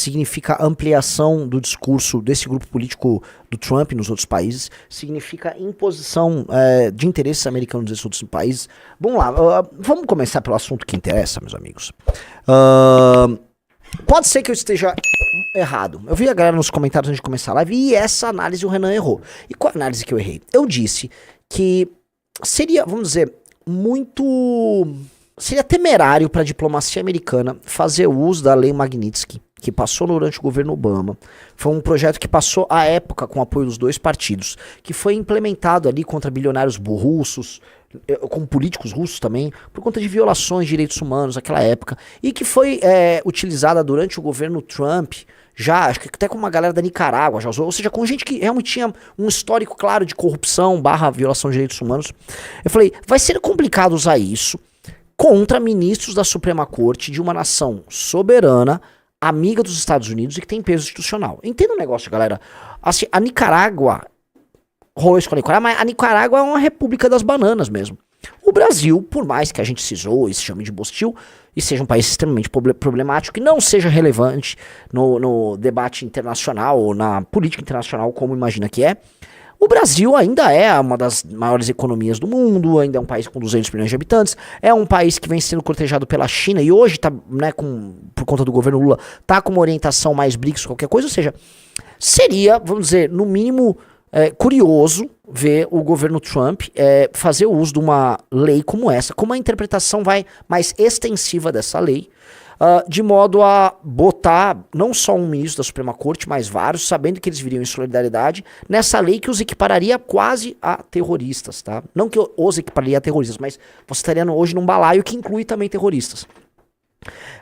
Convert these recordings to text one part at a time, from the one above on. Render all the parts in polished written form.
significa ampliação do discurso desse grupo político do Trump nos outros países, significa imposição de interesses americanos nesses outros países. Vamos lá, vamos começar pelo assunto que interessa, meus amigos. Pode ser que eu esteja errado. Eu vi a galera nos comentários antes de começar a live e essa análise o Renan errou. E qual a análise que eu errei? Eu disse que seria, vamos dizer, seria temerário para a diplomacia americana fazer uso da Lei Magnitsky, que passou durante o governo Obama. Foi um projeto que passou à época com o apoio dos dois partidos, que foi implementado ali contra bilionários russos, com políticos russos também, por conta de violações de direitos humanos naquela época, e que foi utilizada durante o governo Trump, já, acho que até com uma galera da Nicarágua já usou, ou seja, com gente que realmente tinha um histórico claro de corrupção / violação de direitos humanos. Eu falei, vai ser complicado usar isso contra ministros da Suprema Corte de uma nação soberana, amiga dos Estados Unidos e que tem peso institucional. Entenda um negócio, galera. Assim, a Nicarágua, rolou isso com a Nicarágua, mas a Nicarágua é uma república das bananas mesmo. O Brasil, por mais que a gente se zoe, se chame de bostil, e seja um país extremamente problemático, que não seja relevante no debate internacional ou na política internacional, como imagina que é, o Brasil ainda é uma das maiores economias do mundo, ainda é um país com 200 milhões de habitantes, é um país que vem sendo cortejado pela China e hoje tá, né, por conta do governo Lula, tá com uma orientação mais BRICS, qualquer coisa, ou seja, seria, vamos dizer, no mínimo curioso ver o governo Trump fazer uso de uma lei como essa, com uma interpretação mais extensiva dessa lei, de modo a botar não só um ministro da Suprema Corte, mas vários, sabendo que eles viriam em solidariedade, nessa lei que os equipararia quase a terroristas, tá? Não que os equipararia a terroristas, mas você estaria hoje num balaio que inclui também terroristas.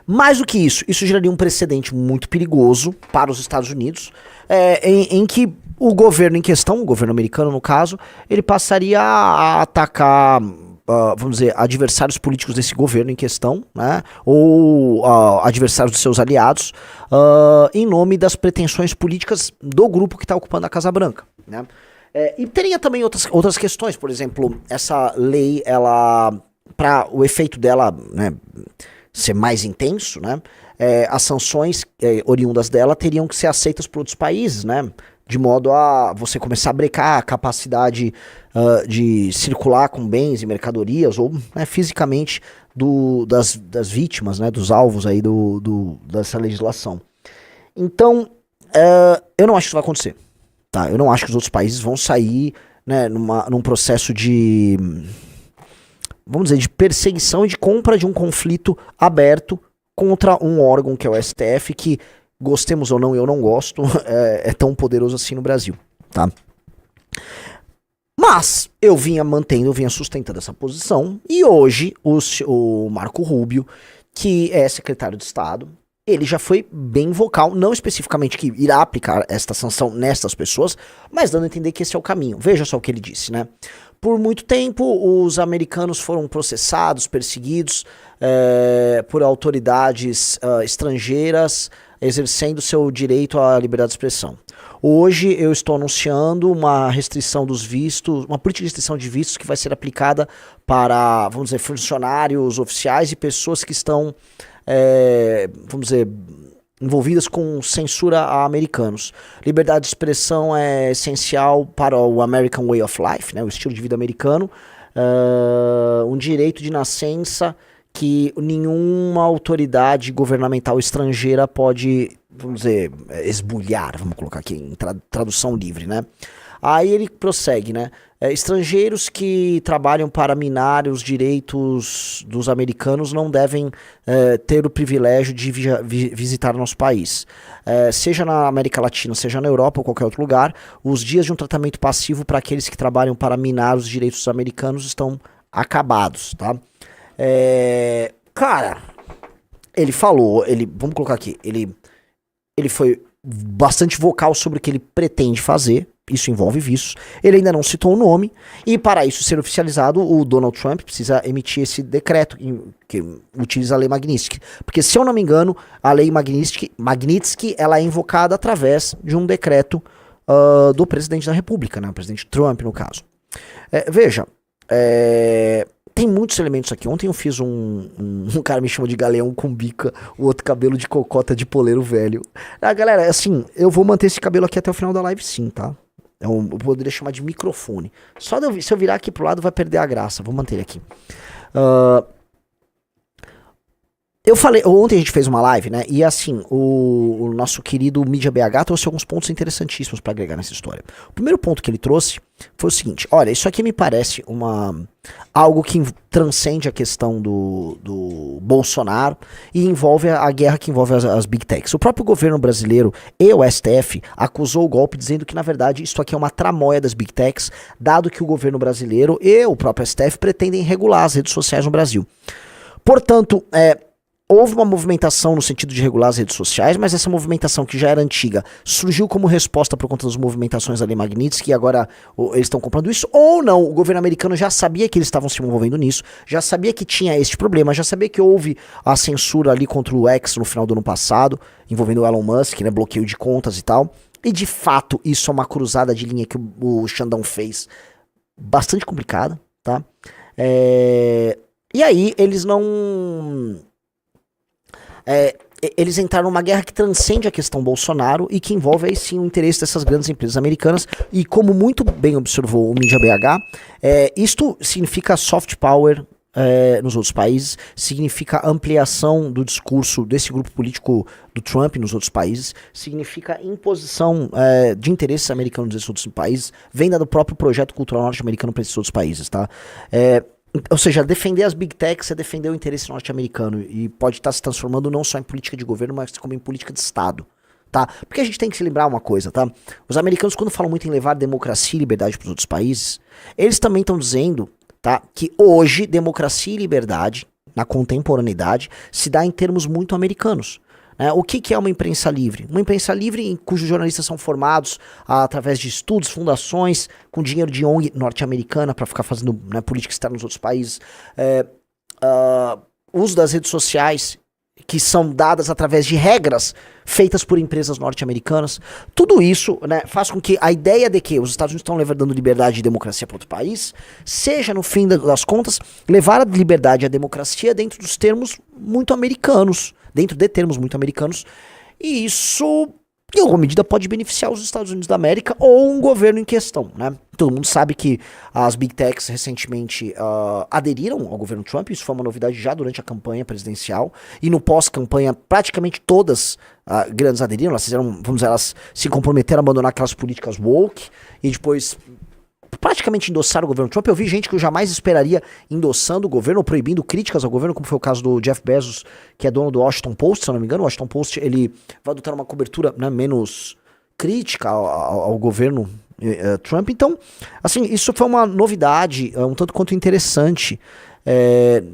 Mais do que isso geraria um precedente muito perigoso para os Estados Unidos, em que o governo em questão, o governo americano no caso, ele passaria a atacar, vamos dizer, adversários políticos desse governo em questão, né, ou adversários dos seus aliados, em nome das pretensões políticas do grupo que está ocupando a Casa Branca, né. E teria também outras questões, por exemplo, essa lei, ela, para o efeito dela, né, ser mais intenso, né, as sanções oriundas dela teriam que ser aceitas por outros países, né, de modo a você começar a brecar a capacidade de circular com bens e mercadorias, ou né, fisicamente das vítimas, né, dos alvos aí dessa legislação. Então, eu não acho que isso vai acontecer. Tá? Eu não acho que os outros países vão sair, né, num processo de, vamos dizer, de perseguição e de compra de um conflito aberto contra um órgão que é o STF, que, gostemos ou não, eu não gosto, é tão poderoso assim no Brasil, tá? Mas eu vinha sustentando essa posição, e hoje o Marco Rubio, que é secretário de Estado, ele já foi bem vocal, não especificamente que irá aplicar esta sanção nestas pessoas, mas dando a entender que esse é o caminho. Veja só o que ele disse, né? Por muito tempo, os americanos foram processados, perseguidos por autoridades estrangeiras, exercendo seu direito à liberdade de expressão. Hoje eu estou anunciando uma restrição dos vistos, uma política de restrição de vistos que vai ser aplicada para, vamos dizer, funcionários oficiais e pessoas que estão, vamos dizer, envolvidas com censura a americanos. Liberdade de expressão é essencial para o American Way of Life, né, o estilo de vida americano, um direito de nascença que nenhuma autoridade governamental estrangeira pode, vamos dizer, esbulhar, vamos colocar aqui em tradução livre, né? Aí ele prossegue, né? Estrangeiros que trabalham para minar os direitos dos americanos não devem ter o privilégio de visitar nosso país. Seja na América Latina, seja na Europa ou qualquer outro lugar, os dias de um tratamento passivo para aqueles que trabalham para minar os direitos dos americanos estão acabados, tá? Cara, ele falou, vamos colocar aqui, ele foi bastante vocal sobre o que ele pretende fazer, isso envolve vistos, ele ainda não citou o nome, e para isso ser oficializado, o Donald Trump precisa emitir esse decreto, que utiliza a lei Magnitsky, porque se eu não me engano, a lei Magnitsky ela é invocada através de um decreto do presidente da República, né, o presidente Trump no caso. Veja, Tem muitos elementos aqui. Ontem eu fiz um cara me chamou de galeão com bica, o outro cabelo de cocota de poleiro velho. Ah, galera, assim, eu vou manter esse cabelo aqui até o final da live sim, tá? Eu poderia chamar de microfone. Só se eu virar aqui pro lado vai perder a graça. Vou manter ele aqui. Eu falei, ontem a gente fez uma live, né? E assim, o nosso querido Mídia BH trouxe alguns pontos interessantíssimos pra agregar nessa história. O primeiro ponto que ele trouxe foi o seguinte: olha, isso aqui me parece algo que transcende a questão do Bolsonaro e envolve a guerra que envolve as Big Techs. O próprio governo brasileiro e o STF acusou o golpe dizendo que, na verdade, isso aqui é uma tramóia das Big Techs, dado que o governo brasileiro e o próprio STF pretendem regular as redes sociais no Brasil. Portanto, houve uma movimentação no sentido de regular as redes sociais, mas essa movimentação, que já era antiga, surgiu como resposta por conta das movimentações da Lei Magnitsky, e agora eles estão comprando isso, ou não, o governo americano já sabia que eles estavam se envolvendo nisso, já sabia que tinha este problema, já sabia que houve a censura ali contra o X no final do ano passado, envolvendo o Elon Musk, né, bloqueio de contas e tal, e de fato isso é uma cruzada de linha que o Xandão fez, bastante complicada, tá? E aí eles não... eles entraram numa guerra que transcende a questão Bolsonaro e que envolve aí sim o interesse dessas grandes empresas americanas, e como muito bem observou o Mídia BH, isto significa soft power nos outros países, significa ampliação do discurso desse grupo político do Trump nos outros países, significa imposição de interesses americanos nesses outros países, venda do próprio projeto cultural norte-americano para esses outros países, tá? Ou seja, defender as Big Techs é defender o interesse norte-americano, e pode estar se transformando não só em política de governo, mas como em política de Estado, tá? Porque a gente tem que se lembrar uma coisa, tá? Os americanos, quando falam muito em levar democracia e liberdade para os outros países, eles também estão dizendo, tá, que hoje democracia e liberdade, na contemporaneidade, se dá em termos muito americanos. O que é uma imprensa livre? Uma imprensa livre em cujos jornalistas são formados através de estudos, fundações, com dinheiro de ONG norte-americana para ficar fazendo, né, política externa nos outros países, uso das redes sociais, que são dadas através de regras feitas por empresas norte-americanas. Tudo isso, né, faz com que a ideia de que os Estados Unidos estão levando liberdade e democracia para outro país seja, no fim das contas, levar a liberdade e a democracia dentro dos termos muito americanos, e isso, em alguma medida, pode beneficiar os Estados Unidos da América ou um governo em questão, né? Todo mundo sabe que as Big Techs recentemente aderiram ao governo Trump. Isso foi uma novidade já durante a campanha presidencial, e no pós-campanha praticamente todas grandes aderiram. Elas fizeram, vamos dizer, elas se comprometeram a abandonar aquelas políticas woke e depois praticamente endossaram o governo Trump. Eu vi gente que eu jamais esperaria endossando o governo ou proibindo críticas ao governo, como foi o caso do Jeff Bezos, que é dono do Washington Post, se eu não me engano. O Washington Post, ele vai adotar uma cobertura, né, menos crítica ao governo Trump. Então, assim, isso foi uma novidade um tanto quanto interessante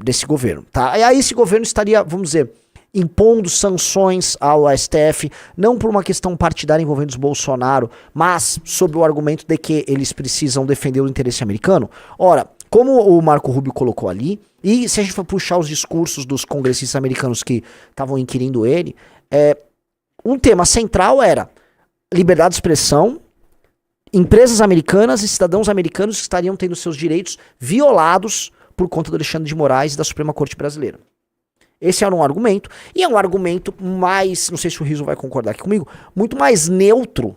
desse governo, tá? E aí esse governo estaria, vamos dizer, impondo sanções ao STF, não por uma questão partidária envolvendo os Bolsonaro, mas sob o argumento de que eles precisam defender o interesse americano. Ora, como o Marco Rubio colocou ali, e se a gente for puxar os discursos dos congressistas americanos que estavam inquirindo ele, um tema central era liberdade de expressão, empresas americanas e cidadãos americanos que estariam tendo seus direitos violados por conta do Alexandre de Moraes e da Suprema Corte Brasileira. Esse era um argumento, e é um argumento mais, não sei se o Rizzo vai concordar aqui comigo, muito mais neutro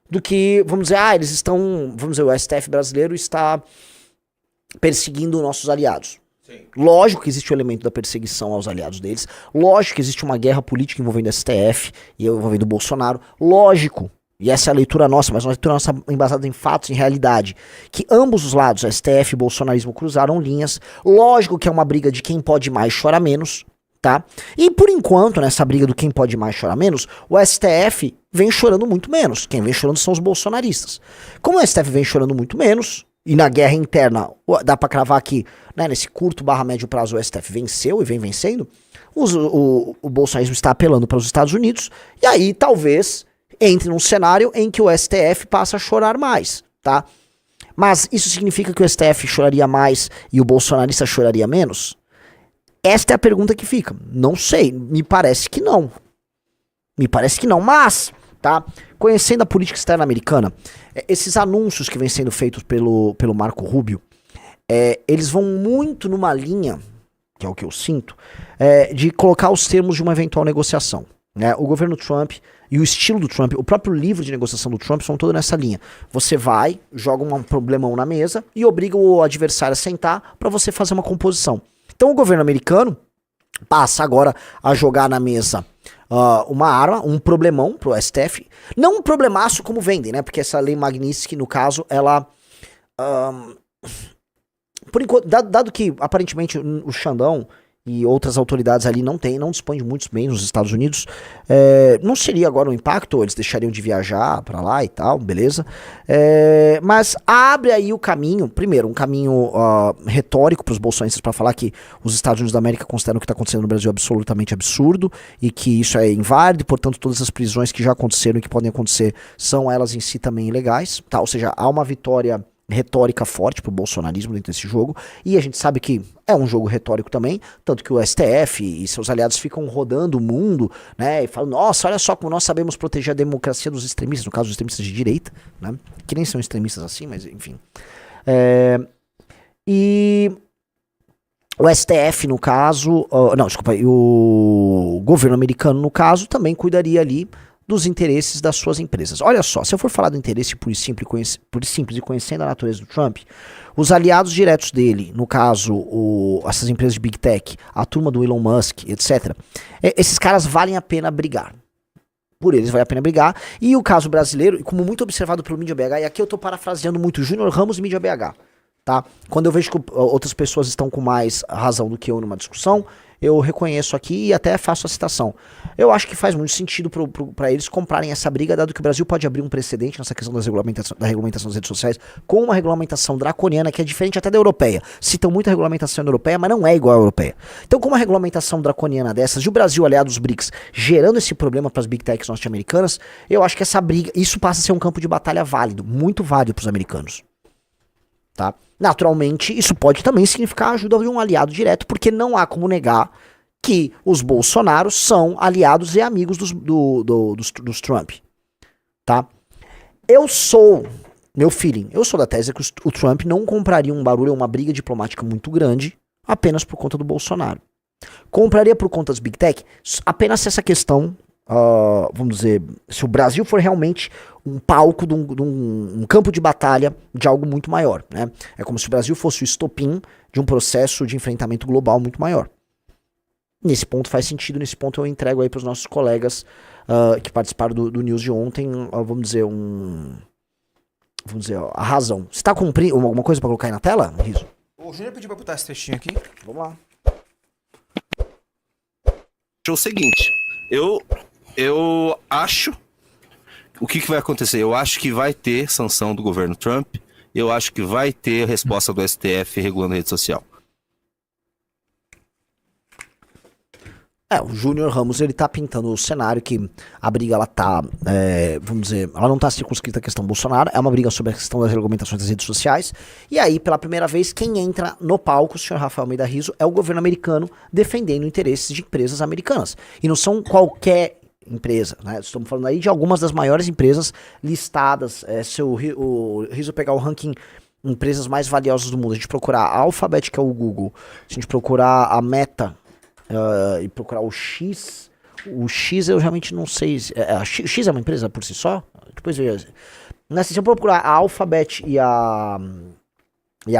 do que, vamos dizer, eles estão, vamos dizer, o STF brasileiro está perseguindo nossos aliados. Sim. Lógico que existe o elemento da perseguição aos aliados deles, lógico que existe uma guerra política envolvendo o STF e envolvendo o Bolsonaro, lógico, e essa é a leitura nossa, mas uma leitura nossa embasada em fatos, em realidade, que ambos os lados, STF e bolsonarismo, cruzaram linhas. Lógico que é uma briga de quem pode mais chora menos, tá? E por enquanto, nessa briga do quem pode mais chora menos, o STF vem chorando muito menos. Quem vem chorando são os bolsonaristas. Como o STF vem chorando muito menos, e na guerra interna, dá pra cravar que, né, nesse curto barra médio prazo o STF venceu e vem vencendo, o bolsonarismo está apelando para os Estados Unidos, e aí talvez entre num cenário em que o STF passa a chorar mais, tá? Mas isso significa que o STF choraria mais e o bolsonarista choraria menos? Esta é a pergunta que fica. Não sei, me parece que não. Mas, tá? Conhecendo a política externa americana, esses anúncios que vêm sendo feitos pelo Marco Rubio, eles vão muito numa linha, que é o que eu sinto, de colocar os termos de uma eventual negociação. Né? O governo Trump e o estilo do Trump, o próprio livro de negociação do Trump são todos nessa linha. Você vai, joga um problemão na mesa e obriga o adversário a sentar para você fazer uma composição. Então o governo americano passa agora a jogar na mesa uma arma, um problemão pro STF. Não um problemaço como vendem, né? Porque essa lei Magnitsky, no caso, ela... por enquanto, dado que aparentemente o Xandão e outras autoridades ali não dispõem de muitos bens nos Estados Unidos, não seria agora um impacto, eles deixariam de viajar pra lá e tal, beleza? Mas abre aí o caminho, primeiro, um caminho retórico pros bolsonaristas pra falar que os Estados Unidos da América consideram o que tá acontecendo no Brasil absolutamente absurdo e que isso é inválido, e, portanto, todas as prisões que já aconteceram e que podem acontecer são elas em si também ilegais, tá? Ou seja, há uma vitória retórica forte pro bolsonarismo dentro desse jogo, e a gente sabe que é um jogo retórico também, tanto que o STF e seus aliados ficam rodando o mundo, né, e falam, nossa, olha só como nós sabemos proteger a democracia dos extremistas, no caso dos extremistas de direita, né, que nem são extremistas assim, mas enfim. E o STF, no caso, e o governo americano, no caso, também cuidaria ali dos interesses das suas empresas. Olha só, se eu for falar do interesse puro e simples e conhecendo a natureza do Trump, os aliados diretos dele, no caso, essas empresas de Big Tech, a turma do Elon Musk, etc., esses caras valem a pena brigar. Por eles vale a pena brigar. E o caso brasileiro, como muito observado pelo Mídia BH, e aqui eu tô parafraseando muito Júnior Ramos e Mídia BH, tá? Quando eu vejo que outras pessoas estão com mais razão do que eu numa discussão, eu reconheço aqui e até faço a citação. Eu acho que faz muito sentido para eles comprarem essa briga, dado que o Brasil pode abrir um precedente nessa questão da regulamentação das redes sociais, com uma regulamentação draconiana que é diferente até da europeia. Citam muita regulamentação europeia, mas não é igual à europeia. Então, com uma regulamentação draconiana dessas, e o Brasil aliado aos BRICS, gerando esse problema para as Big Techs norte-americanas, eu acho que essa briga, isso passa a ser um campo de batalha válido, muito válido para os americanos. Tá? Naturalmente, isso pode também significar a ajuda de um aliado direto, porque não há como negar que os Bolsonaros são aliados e amigos dos Trump. Tá? Meu feeling, eu sou da tese que o Trump não compraria um barulho, uma briga diplomática muito grande, apenas por conta do Bolsonaro. Compraria por conta das Big Tech apenas se essa questão, vamos dizer, se o Brasil for realmente um palco de um campo de batalha de algo muito maior, né? É como se o Brasil fosse o estopim de um processo de enfrentamento global muito maior. Nesse ponto faz sentido, nesse ponto eu entrego aí para os nossos colegas que participaram do news de ontem, vamos dizer, a razão. Você tá cumprindo alguma coisa para colocar aí na tela, Riso? O Júnior pediu pra botar esse textinho aqui. Vamos lá. O seguinte, eu acho, o que vai acontecer? Eu acho que vai ter sanção do governo Trump, eu acho que vai ter resposta do STF regulando a rede social. O Júnior Ramos, ele tá pintando o cenário que a briga, ela tá, vamos dizer, ela não tá circunscrita à questão Bolsonaro, é uma briga sobre a questão das regulamentações das redes sociais, e aí, pela primeira vez, quem entra no palco, o senhor Rafael Almeida Riso, é o governo americano defendendo interesses de empresas americanas, e não são qualquer empresa, né, estamos falando aí de algumas das maiores empresas listadas, se o Riso pegar o ranking empresas mais valiosas do mundo, a gente procurar a Alphabet, que é o Google, se a gente procurar a Meta, e procurar o X eu realmente não sei. O X é uma empresa por si só? Depois se eu procurar a Alphabet e a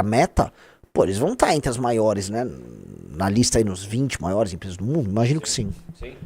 Meta, pô, eles vão estar entre as maiores, né? Na lista aí, nos 20 maiores empresas do mundo? Imagino que sim. Sim.